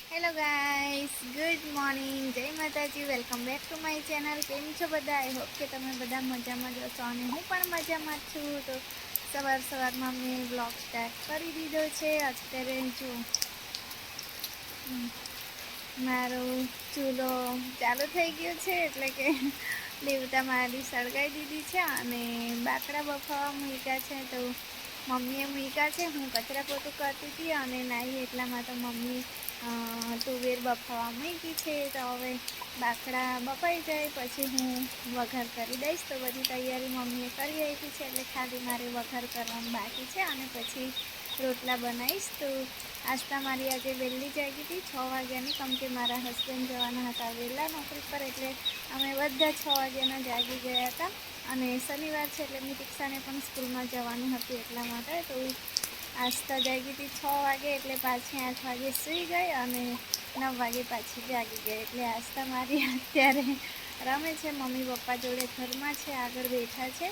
Hello guys, good morning, જય માતાજી, welcome back to my channel. કેમ છો બધા? આઈ હોપ કે તમે બધા મજામાં જ હશો અને હું પણ મજામાં જ છું. તો સવારમાં મેં બ્લોગ સ્ટાર્ટ કરી દીધો છે. અત્યારે જો મારો ચૂલો ચાલુ થઈ ગયો છે, એટલે કે દેવતા મારી સળગાવી દીધી છે અને બાકડા બફાવા મૂક્યા છે. તો મમ્મીએ મૂક્યા છે, હું કચરા પોતું કરતી હતી અને નાહી એટલામાં તો મમ્મી તુવેર બફાવા મૂકી છે. તો હવે બાકડા બફાઈ જાય પછી હું વઘાર કરી દઈશ. તો બધી તૈયારી મમ્મીએ કરી આપી છે, એટલે ખાલી મારે વઘાર કરવાનું બાકી છે અને પછી રોટલા બનાવીશ. તો આસ્તા મારી આજે વહેલી જાગી હતી 6 વાગ્યાની, કેમ કે મારા હસબન્ડ જવાના હતા વહેલા નોકરી પર, એટલે અમે બધા 6 વાગ્યાના જાગી ગયા હતા. અને શનિવાર છે એટલે મિતિક્ષાને પણ સ્કૂલમાં જવાનું હતું એટલા માટે. તો આસ્તા જાગી હતી 6 વાગે, એટલે પાછી 8 વાગે સૂઈ ગઈ અને 9 વાગે પાછી જાગી ગઈ. એટલે આસ્તા મારી અત્યારે રમે છે, મમ્મી પપ્પા જોડે ઘરમાં છે, આગળ બેઠા છે.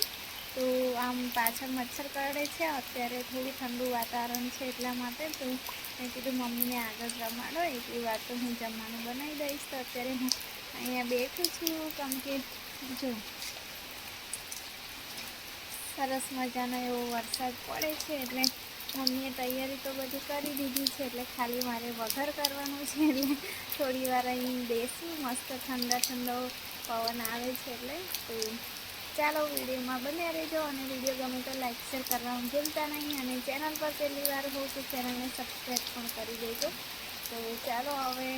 તો આમ પાછળ મચ્છર કરડે છે. અત્યારે થોડું ઠંડુ વાતાવરણ છે એટલા માટે. તો મેં કીધું મમ્મીને આગળ રમાડો, એટલી વાર તો હું જમવાનું બનાવી દઈશ. તો અત્યારે હું અહીંયા બેઠું છું, કેમ કે જો સરસ મજાનો એવો વરસાદ પડે છે. એટલે મમ્મીએ તૈયારી તો બધી કરી દીધી છે, એટલે ખાલી મારે વઘાર કરવાનું છે. એટલે થોડી વાર અહીં બેસું, મસ્ત ઠંડો પવન આવે છે. એટલે તો ચાલો વિડીયોમાં બન્યા રહેજો અને વિડીયો ગમે તો લાઈક શેર કરવાનું ભૂલતા નહીં. અને ચેનલ પર પહેલી વાર હો તો ચેનલને સબસ્ક્રાઈબ પણ કરી દેજો. તો ચાલો હવે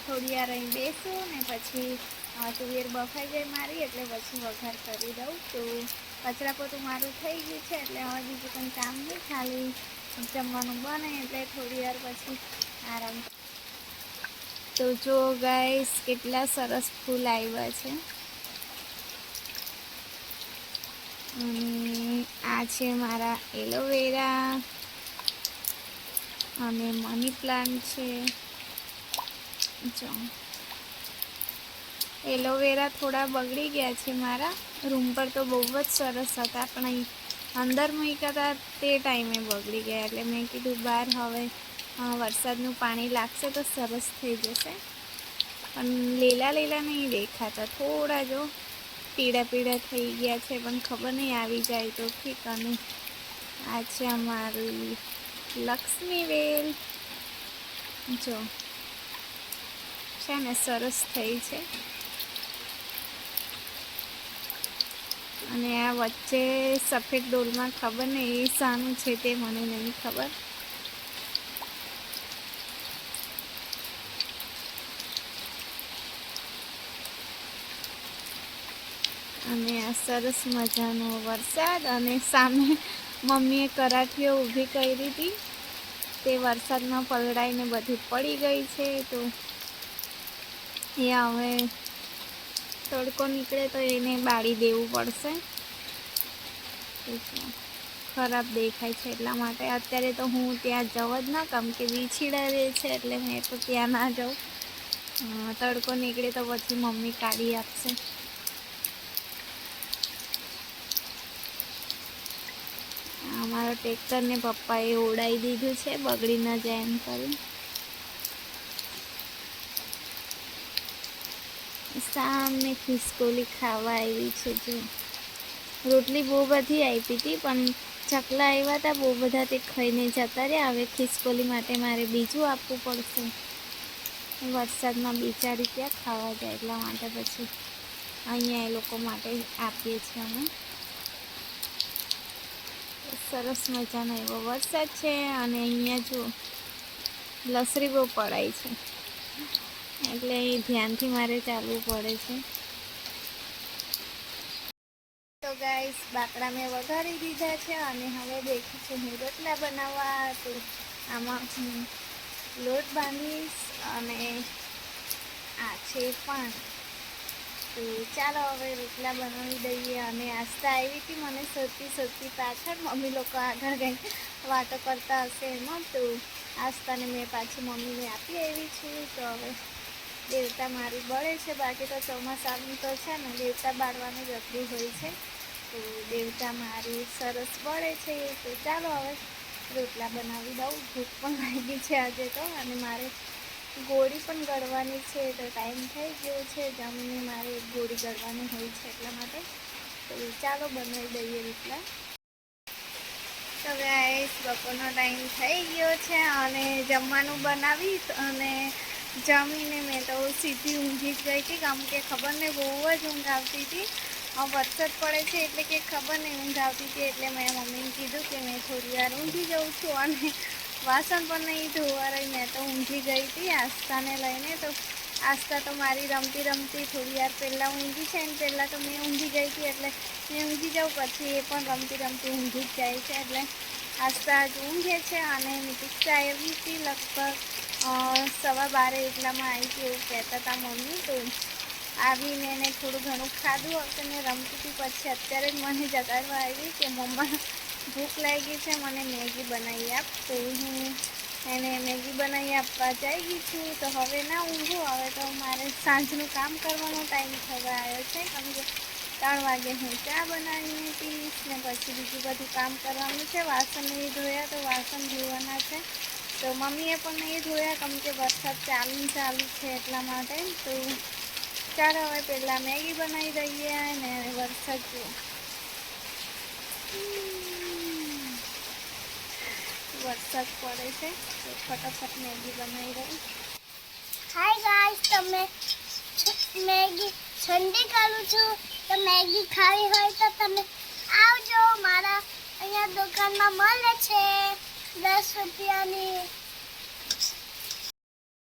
થોડી વાર અહીં બેસું ને પછી તુવેર બફાઈ જાય મારી, એટલે પછી વઘાર કરી દઉં. તો કચરા પોતું મારું થઈ ગયું છે, એટલે હવે બીજું કંઈ કામ નહીં, ખાલી જમવાનું બને એટલે થોડી વાર પછી આરામ. તો જો ગાઈસ કેટલા સરસ ફૂલ આવ્યા છે. અને આ છે મારા એલોવેરા અને મની પ્લાન્ટ છે. જો એલોવેરા થોડા બગડી ગયા છે મારા. રૂમ પર તો બહુ જ સરસ હતા, પણ અહીં અંદર મૂક્યા હતા તે ટાઈમે બગડી ગયા. એટલે મેં કીધું બહાર હવે વરસાદનું પાણી લાગશે તો સરસ થઈ જશે. પણ લીલા નહીં દેખાતા, થોડા જો પીળા થઈ ગયા છે, પણ ખબર નહીં આવી જાય તો ઠીક. અને આ છે અમારી લક્ષ્મી વેલ, જો છે ને સરસ થઈ છે. અને આ વચ્ચે સફેદ ડોલમાં ખબર નહીં એ શાનું છે તે મને નહીં ખબર. અને આ સરસ મજાનો વરસાદ, અને સામે મમ્મીએ કરાઠીઓ ઊભી કરી હતી, તે વરસાદમાં પલળાઈને બધી પડી ગઈ છે. તો એ હવે તડકો નીકળે તો એને બાળી દેવું પડશે. ખરાબ દેખાય છે એટલા માટે અત્યારે તો હું ત્યાં જવા જ ના, કેમ કે વીછીડા રહે છે, એટલે મેં તો ત્યાં ના જાઉં. તડકો નીકળે તો પછી મમ્મી કાઢી આપશે. અમારો ટ્રેક્ટરને પપ્પાએ ઉડાવી દીધું છે, બગડી ન જાય એમ કરી. સામે ખિસકોલી ખાવા આવી છે. જો રોટલી બહુ બધી આપી હતી, પણ ચકલા આવ્યા હતા બહુ બધા, તે ખાઈને જતા રહ્યા. હવે ખિસકોલી માટે મારે બીજું આપવું પડશે. વરસાદમાં બિચારી ક્યાં ખાવા જાય, એટલા માટે પછી અહીંયા એ લોકો માટે આપીએ છીએ અમે. સરસ મજાનો એવો વરસાદ છે. અને અહીંયા જો લસરી બહુ પડાય છે, એટલે એ ધ્યાનથી મારે ચાલવું પડે છે. તો ગાઈસ બાકડા મેં વઘારી દીધા છે અને હવે બેઠી છું હું રોટલા બનાવવા. તો આમાં હું લોટ બાંધીશ અને આ છે પણ. તો ચાલો હવે રોટલા બનાવી દઈએ. અને આસ્તા આવી હતી મને શોધતી પાછળ, મમ્મી લોકો આગળ કંઈ વાતો કરતા હશે એમાં. તો આસ્તાને મેં પાછી મમ્મીને આપી આવી છું. તો હવે દેવતા મારી બળે છે, બાકી તો ચોમાસાનું તો છે ને દેવતા બાળવાનું જ અઘરું હોય છે. તો દેવતા મારી સરસ બળે છે. તો ચાલો હવે રોટલા બનાવી દઉં. ભૂખ પણ લાગી છે આજે તો, અને મારે ગોળી પણ ગળવાની છે. તો ટાઈમ થઈ ગયો છે, જમીને મારે એક ગોળી ગળવાની હોય છે એટલા માટે. તો ચાલો બનાવી દઈએ રોટલા. તો ગાઈસ બપોરનો ટાઈમ થઈ ગયો છે અને જમવાનું બનાવી અને જમીને મેં તો સીધી ઊંઘી જ ગઈ હતી, કેમ કે ખબર નહીં બહુ જ ઊંઘ આવતી હતી. વરસાદ પડે છે એટલે કે ખબર નહીં ઊંઘ આવતી હતી, એટલે મેં મમ્મીને કીધું કે મેં થોડી વાર ઊંઘી જાઉં છું. અને વાસણ પણ નહીં ધોવા રહી, મેં તો ઊંઘી ગઈ હતી આસ્થાને લઈને. તો આસ્થા તો મારી રમતી રમતી થોડી વાર પહેલાં ઊંઘી છે, અને પહેલાં તો મેં ઊંઘી ગઈ હતી એટલે મેં ઊંઘી જાઉં, પછી એ પણ રમતી રમતી ઊંઘી જ જાય છે. એટલે આસ્થા જ ઊંઘે છે. અને મિતિક્ષા એવી હતી લગભગ 12:15 એટલામાં આવી હતી એવું કહેતા હતા મમ્મી. તો આવીને એને થોડું ઘણું ખાધું હશે ને રમતી હતી. પછી અત્યારે જ મને જગાડવા આવી કે મમ્મા ભૂખ લાગી છે, મને મેગી બનાવી આપ. તો હું એને મેગી બનાવી આપવા જઈ ગઈ છું. તો હવે ના ઊંઘું, હવે તો મારે સાંજનું કામ કરવાનો ટાઈમ થવા આવ્યો છે, કેમ કે 3 વાગે હું ચા બનાવીને પીશ ને પછી બીજું બધું કામ કરવાનું છે. વાસણ નહીં ધોયા તો વાસણ ધોવાના છે. તો મમ્મીએ પણ નહીં ધોયા, કેમ કે વરસાદ ચાલુ છે એટલા માટે. તો ચાલો હવે પહેલાં મેગી બનાવી દઈએ ને વરસાદ જુઓ. વરસાદ પડે છે તો ફટાફટ મેગી બનાવી દઉં. હાય ગાઈસ, તમે મેગી ઠંડી કરું છું, તો મેગી ખાવી હોય તો તમે આવજો. મારા અહીંયા દુકાનમાં મળે છે 10 રૂપિયાની.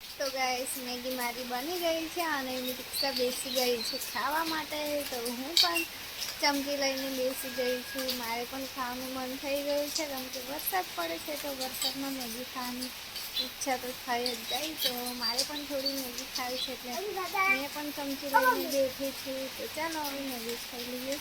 તો ગાઈસ મેગી મારી બની ગઈ છે અને મિતિક્ષા બેસી ગઈ છે ખાવા માટે. તો હું પણ ચમચી લઈને બેસી ગઈ છું. મારે પણ ખાવાનું મન થઈ ગયું છે, કેમ કે વરસાદ પડે છે તો વરસાદમાં મેગી ખાવાની ઈચ્છા તો થઈ જ જાય. તો મારે પણ થોડી મેગી ખાવી છે એટલે મેં પણ ચમચી લઈને બેઠી છું. તો ચાલો હવે મેગી ખાઈ લઈએ.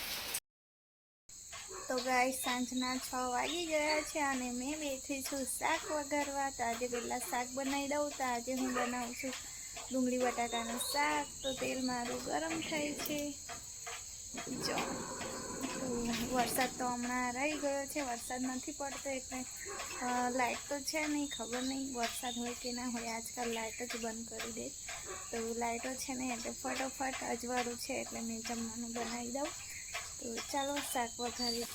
તો ગાઈસ સાંજના 6 વાગી ગયા છે અને મેં બેઠી છું શાક વઘારવા. તો આજે પહેલાં શાક બનાવી દઉં. તો આજે હું બનાવું છું ડુંગળી બટાકાનું શાક. તો તેલ મારું ગરમ થાય છે. જો તો વરસાદ તો હમણાં રહી ગયો છે, વરસાદ નથી પડતો એટલે લાઇટ તો છે નહીં, ખબર નહીં વરસાદ હોય કે ના હોય. આજકાલ લાઇટ જ બંધ કરી દે. તો લાઇટો છે ને એટલે ફટોફટ અજવાળું છે એટલે મેં જમવાનું બનાવી દઉં. તો ચાલો શાક વઘારી.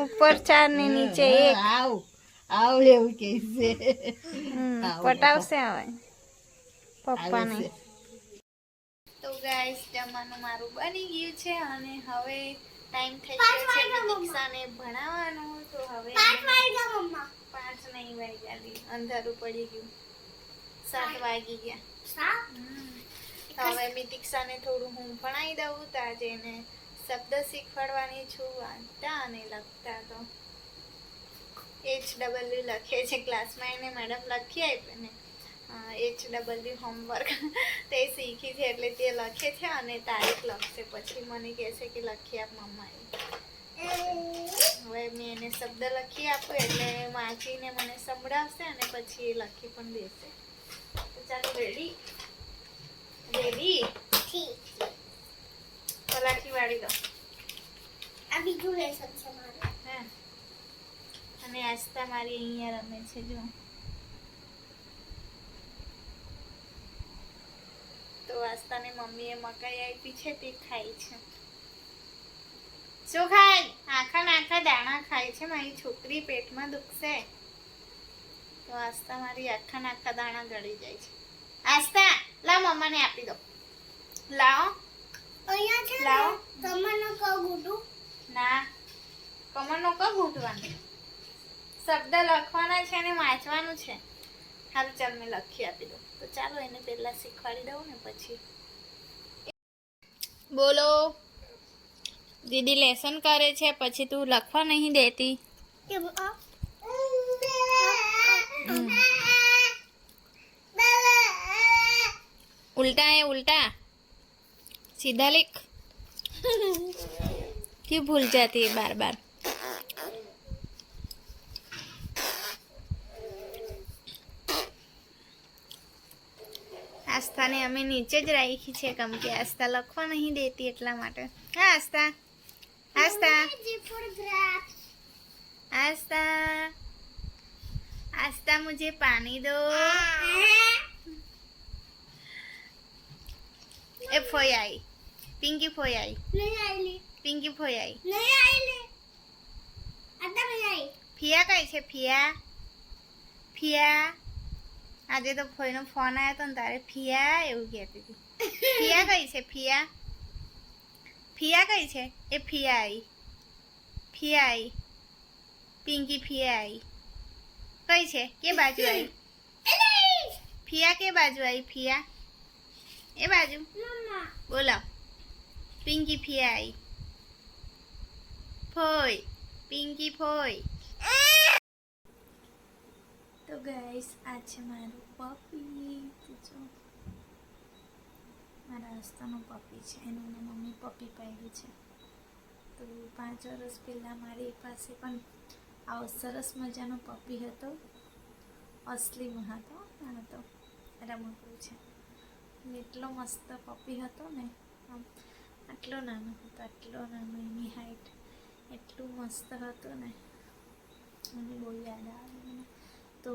ઉપર 4 ને નીચે 1 આવ એવું કે છે. પટાવશે હવે પપ્પાને. તો ગાઈસ જમવાનું મારું બની ગયું છે અને હવે ટાઈમ થઈ ગયો છે મિતિક્ષાને ભણાવવાનું. તો હવે 5 નહીં વાગ્યા, અંધારું પડી ગયું, 7 વાગી ગયા. તો હવે મિતિક્ષાને થોડું હું ભણાવી દઉં. તો આજે એને શબ્દ શીખવાડવાની છું, વાંચતા અને લખતા. તો HW લખે છે ક્લાસમાં, એને મેડમ લખી આપે ને HW હોમવર્ક તે શીખી છે એટલે તે લખે છે અને તારીખ લખશે. પછી મને કહે છે કે લખી આપ મમ્મા. હવે મેં એને શબ્દ લખી આપું એટલે વાંચીને મને સંભળાવશે અને પછી એ લખી પણ દેશે. તો ચાલો રેડી પલાઠી વાળી દો. આ બીજું લેસન છે મારું. હા, અને આસ્થા મારી અહીંયા રમે છે જો. તો આસ્થાને મમ્મીએ મકાઈ આપી છે તે ખાય છે. શું ખાય? આખા દાણા ખાય છે. મારી છોકરી પેટમાં દુખશે તો આસ્થા મારી આખા દાણા ગળી જાય છે. આસ્થા લાવ મમ્માને આપી દો. લાવો અહીંયા છે લાવો. કમરનો ક ગુડું ના, કમરનો ક ઘૂંટવાનું. શબ્દ લખવાના છે અને વાંચવાનું છે. હાલ ચાલ મેં લખી આપી દઉં. તો ચાલો એને પહેલા શીખવાડી દઉં ને પછી. બોલો. દીદી લેસન કરે છે પછી તું લખવા નહીં દેતી. ઉલ્ટા હે ઉલ્ટા. सीधा लिख। क्यों भूल जाती है बार बार? આસ્થાને અમે નીચે જ રાખી છે કેમ કે આસ્થા લખવા નહીં દેતી એટલા માટે. હા આસ્થા, આસ્થા, आस्था, आस्था मुझे पानी दो. ए फोई आई, पिंकी फोई आई, नहीं आई, पिंकी फोई आई, नहीं आई, आता नहीं आई. ફિયા કઈ છે? ફિયા, ફિયા આજે તો ફોઈનો ફોન આવ્યો તો ને તારે ફિયા એવું કહેતી હતી. ફિયા કઈ છે? ફિયા, ફિયા કઈ છે? એ ફિયા આવી, ફિયા આવી, પિંકી ફિયા આવી. કઈ છે? કે બાજુ આવી? ફિયા કે બાજુ આવી? ફિયા એ બાજુ બોલાવ. પિંકી ફિયા આવી. ફોઈ, પિંકી ફોઈ. તો ગાઈસ આ છે મારું પપી. જો મારા આસ્થાનું પપી છે, એનું ને મમ્મી પપી પાડ્યું છે. તો 5 વર્ષ પહેલાં મારી પાસે પણ આવો સરસ મજાનો પપી હતો. અસલીમાં હતો, આ તો રમકડું છે. એટલો મસ્ત પપી હતો ને, આમ આટલો નાનો હતો, આટલો નાનો, એની હાઈટ એટલું મસ્ત હતું ને, મને બહુ યાદ આવે મને. તો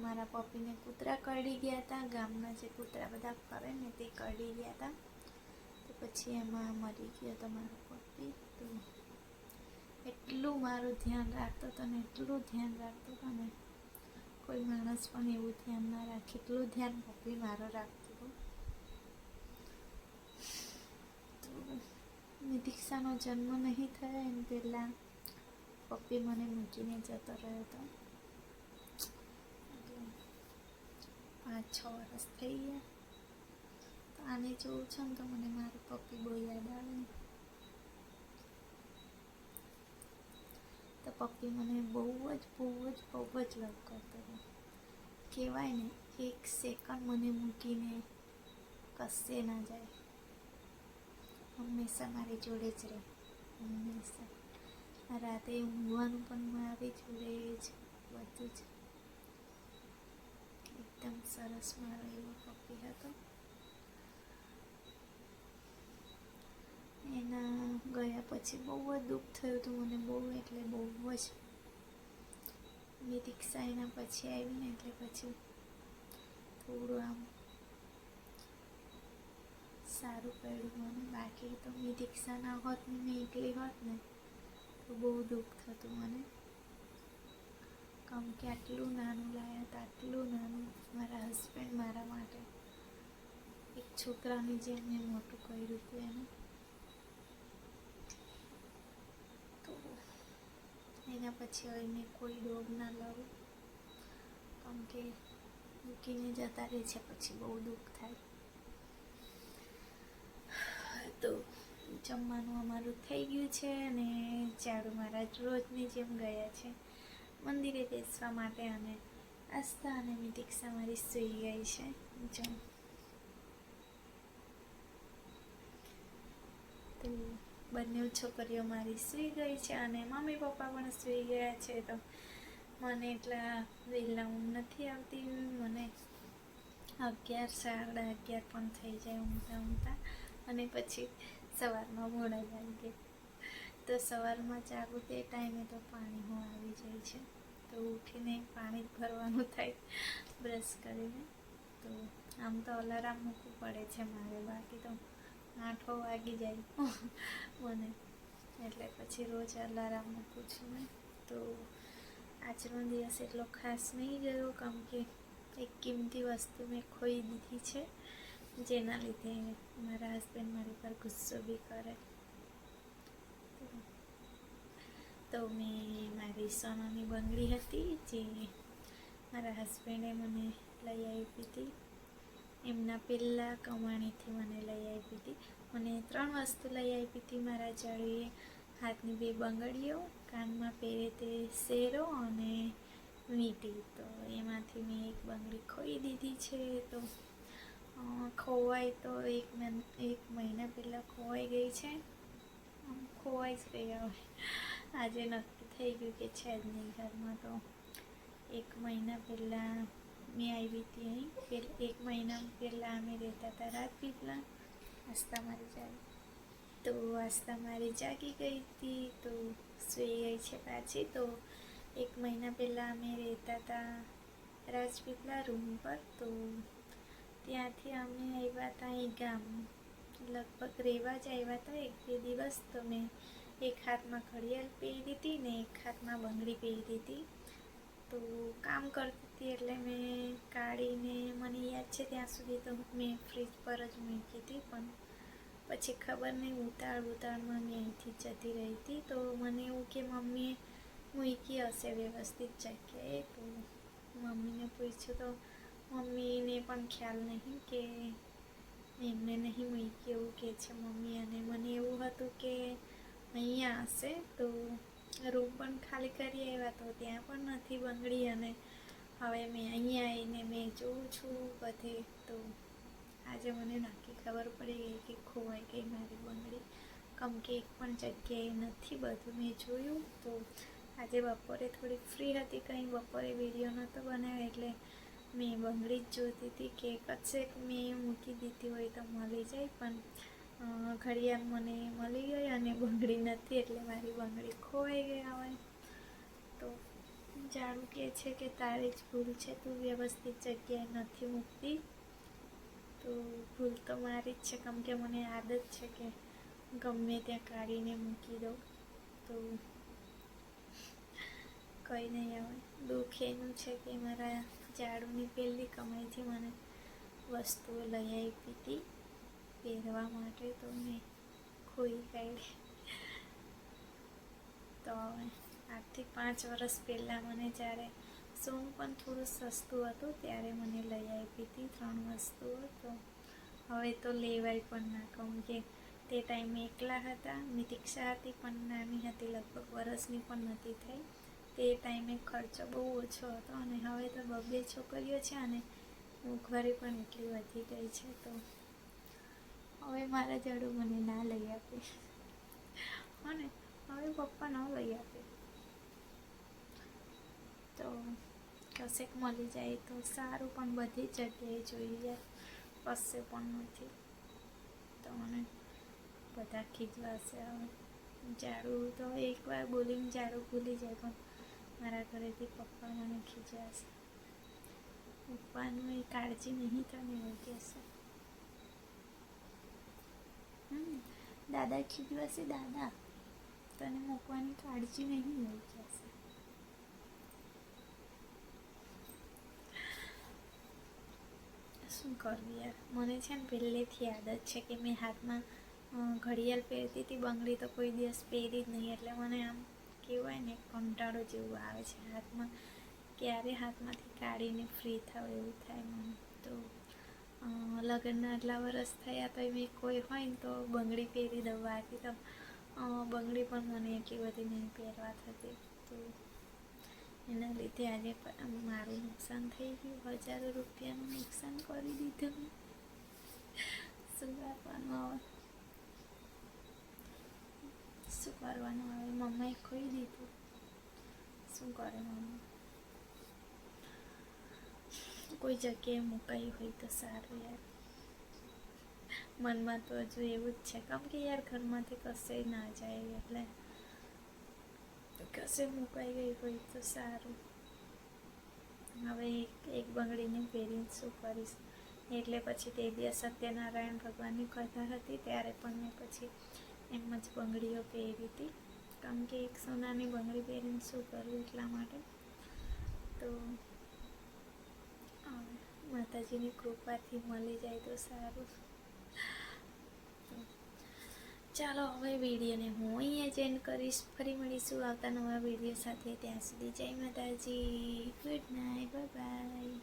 મારા પપીને કૂતરા કરડી ગયા હતા. ગામના જે કૂતરા બધા ફરે ને તે કરડી ગયા હતા. તો પછી એમાં મરી ગયો હતો મારો પપી. તો એટલું મારું ધ્યાન રાખતો હતો ને, એટલું ધ્યાન રાખતો હતો ને, કોઈ માણસ પણ એવું ધ્યાન ના રાખે એટલું ધ્યાન પપી મારો રાખતો હતો. તો નિધિક્ષાનો જન્મ નહીં થયો એને પહેલાં પપ્પી મને મૂકીને જતો રહ્યો હતો. 5-6 વર્ષ થઈ ગયા. તો આને જોઉં છું ને તો મને મારું પપ્પી બહુ યાદ આવે. તો પપ્પી મને બહુ જ લવ કરતો હતો. કહેવાય ને, 1 સેકન્ડ મને મૂકીને કશે ના જાય, હંમેશા મારી જોડે જ રહે. હંમેશા રાતે ઊંઘવાનું પણ મારી જોડે જ, બધું જ. એકદમ સરસ મારો એવો પપ્પી હતો. એના ગયા પછી બહુ જ દુઃખ થયું હતું મને, બહુ એટલે બહુ જ. નિધિક્ષા એના પછી આવી ને એટલે પછી થોડું આમ સારું પડ્યું મને. બાકી તો નિધિક્ષા ના હોત ને, મેં એકલી હોત ને તો બહુ દુઃખ થતું મને. કેમ કે આટલું નાનું લાયા હતા, આટલું નાનું. મારા હસબન્ડ મારા માટે એક છોકરાની જેમ મેં મોટું કર્યું હતું એને. તો એના પછી હવે મેં કોઈ ડોગ ના લાવું, કેમ કે મૂકીને જતા રહે છે પછી બહુ દુઃખ થાય. તો જમવાનું અમારું થઈ ગયું છે અને ઝાડુ મારા રોજની જેમ ગયા છે મંદિરે બેસવા માટે. અને આસ્થા અને નિધિક્ષા મારી સૂઈ ગઈ છે. જો તો બંને છોકરીઓ મારી સૂઈ ગઈ છે અને મમ્મી પપ્પા પણ સૂઈ ગયા છે. તો મને એટલા વહેલા ઊંઘ નથી આવતી. મને 11-11:30 પણ થઈ જાય ઊંઘતા અને પછી સવારમાં મોડા લાગે. તો સવારમાં જાગું તે ટાઈમે તો પાણી હું આવી જાય છે. તો ઉઠીને પાણી ભરવાનું થાય બ્રશ કરીને. તો આમ તો અલાર્મ મૂકવું પડે છે મારે, બાકી તો 8 વાગી જાય મને, એટલે પછી રોજ અલાર્મ મૂકું છું મેં. તો આજનો દિવસ એટલો ખાસ નહીં ગયો, કેમ કે એક કિંમતી વસ્તુ મેં ખોઈ દીધી છે, જેના લીધે મારા હસબન્ડ મારી પર ગુસ્સો બી કરે. તો મેં મારી સોનાની બંગડી હતી જે મારા હસબન્ડે મને લઈ આપી હતી. એમના પહેલાં કમાણીથી મને લઈ આપી હતી. મને 3 વસ્તુ લઈ આપી હતી મારા જાળીએ: હાથની 2 બંગડીઓ, કાનમાં પહેરે તે શેરો અને વીંટી. તો એમાંથી મેં એક બંગડી ખોઈ દીધી છે. તો ખોવાઈ તો એક મહિના પહેલાં ખોવાઈ ગઈ છે. ખોવાઈ જ ગઈ હવે. આજે નક્કી થઈ ગયું કે છે જ નહીં ઘરમાં. તો એક મહિના પહેલાં મેં આવી હતી અહીં. એક મહિના પહેલાં અમે રહેતા હતા રાજપીપળા. આસ્થા મારી જાગી ગઈ હતી, તો સૂઈ ગઈ છે પાછી. તો એક મહિના પહેલાં અમે રહેતા હતા રાજપીપળા રૂમ પર. તો ત્યાંથી અમે આવ્યા હતા અહીં ગામ. લગભગ રહેવા જ આવ્યા હતા 1-2 દિવસ. તો મેં એક હાથમાં ઘડિયાળ પહેરી હતી ને એક હાથમાં બંગડી પહેરી હતી. તો કામ કરતી હતી એટલે મેં કાઢીને, મને યાદ છે ત્યાં સુધી તો મેં ફ્રીજ પર જ મૂકી હતી. પણ પછી ખબર નહીં ઉતાળમાં મેં અહીંથી જતી રહી હતી. તો મને એવું કે મમ્મીએ મૂકી હશે વ્યવસ્થિત જગ્યાએ. તો મમ્મીને પૂછ્યું તો મમ્મીને પણ ખ્યાલ નહીં કે એમને નહીં મૂકી, એવું કહે છે મમ્મી. અને મને એવું હતું કે અહીંયા હશે. તો રૂમ પણ ખાલી કરી આવ્યા તો ત્યાં પણ નથી બંગડી. અને હવે મેં અહીંયા આવીને મેં જોઉં છું બધે. તો આજે મને નક્કી ખબર પડી ગઈ કે ખોવાઈ ગઈ મારી બંગડી. કેમ કે એક પણ જગ્યાએ નથી, બધું મેં જોયું. તો આજે બપોરે થોડીક ફ્રી હતી, કંઈ બપોરે વિડીયો નહોતો બનાવ્યો એટલે મેં બંગડી જ જોતી હતી કે કશેક મેં મૂકી દીધી હોય તો મળી જાય. પણ ઘડિયાળ મને મળી ગઈ અને બંગડી નથી, એટલે મારી બંગડી ખોવાઈ ગઈ હવે. તો જાડુ કહે છે કે તારી જ ભૂલ છે, તું વ્યવસ્થિત જગ્યાએ નથી મૂકતી. તો ભૂલ તો મારી જ છે, કેમ કે મને આદત છે કે ગમે ત્યાં કાઢીને મૂકી દઉં. તો કંઈ નહીં, આવે દુઃખ એનું છે કે મારા જાડુની પહેલી કમાઈથી મને વસ્તુઓ લઈ આપી હતી પહેરવા માટે. તો મેં ખોઈ કાઢી. તો હવે આજથી 5 વર્ષ પહેલાં મને જ્યારે સોનું પણ થોડું સસ્તું હતું ત્યારે મને લઈ આપી હતી 3 વસ્તુઓ. તો હવે તો લેવાય પણ ના, કેમ કે તે ટાઈમે એકલા હતા. નિતિક્ષા હતી પણ નાની હતી, લગભગ વરસની પણ નથી થઈ. તે ટાઈમે ખર્ચો બહુ ઓછો હતો. અને હવે તો 2 છોકરીઓ છે અને મોંઘવારી પણ એટલી વધી ગઈ છે. તો હવે મારા જાડુ મને ના લઈ આપે અને હવે પપ્પા ન લઈ આપે. તો કશેક મળી જાય તો સારું, પણ બધી જગ્યાએ જોઈએ કશે પણ નથી. તો મને બધા ખીજવાશે હવે. જાડુ તો એકવાર બોલીને જાડુ ભૂલી જાય, પણ મારા ઘરેથી પપ્પા મને ખીજવાશે. પપ્પાનું એ કાળજી નહીં તને એવું કહેશે. દાદા ખીજવાશે, દાદા તને મૂકવાની કાળજી નહીં એવું કહેશે. શું કરવું યાર, મને છે ને પહેલેથી આદત છે કે મેં હાથમાં ઘડિયાળ પહેરતી હતી, બંગડી તો કોઈ દિવસ પહેરી જ નહીં. એટલે મને આમ કહેવાય ને કંટાળો જેવું આવે છે હાથમાં, ક્યારે હાથમાંથી કાઢીને ફ્રી થાવ એવું થાય મને. તો લગ્નના આટલા વર્ષ થયા તો મેં કોઈ હોય ને તો બંગડી પહેરી દઉં. બાકી તો બંગડી પણ મને એટલી બધી નહીં પહેરવા થતી. તો એના લીધે આજે મારું નુકસાન થઈ ગયું. 1000 રૂપિયાનું નુકસાન કરી દીધું. શું કરવાનું હવે, મમ્માએ ખોઈ દીધું. શું કરે મમ્મી? કોઈ જગ્યાએ મુકાઈ હોય તો સારું યાર. મનમાં તો હજુ એવું જ છે, કેમ કે યાર ઘરમાંથી કશે ના જાય, એટલે કશે મુકાઈ ગઈ હોય તો સારું. હવે એક બંગડીને પહેરીને શું કરીશ? એટલે પછી તે દિવસ સત્યનારાયણ ભગવાનની કથા હતી ત્યારે પણ મેં પછી એમ જ બંગડીઓ પહેરી હતી, કેમ કે એક સોનાની બંગડી પહેરીને શું કરવું એટલા માટે. તો માતાજીની કૃપાથી મળી જાય તો સારું. ચાલો હવે વિડીયોને હું અહીંયા જ એન્ડ કરીશ. ફરી મળીશું આવતા નવા વિડીયો સાથે. ત્યાં સુધી જય માતાજી, ગુડ નાઇટ, બાય બાય.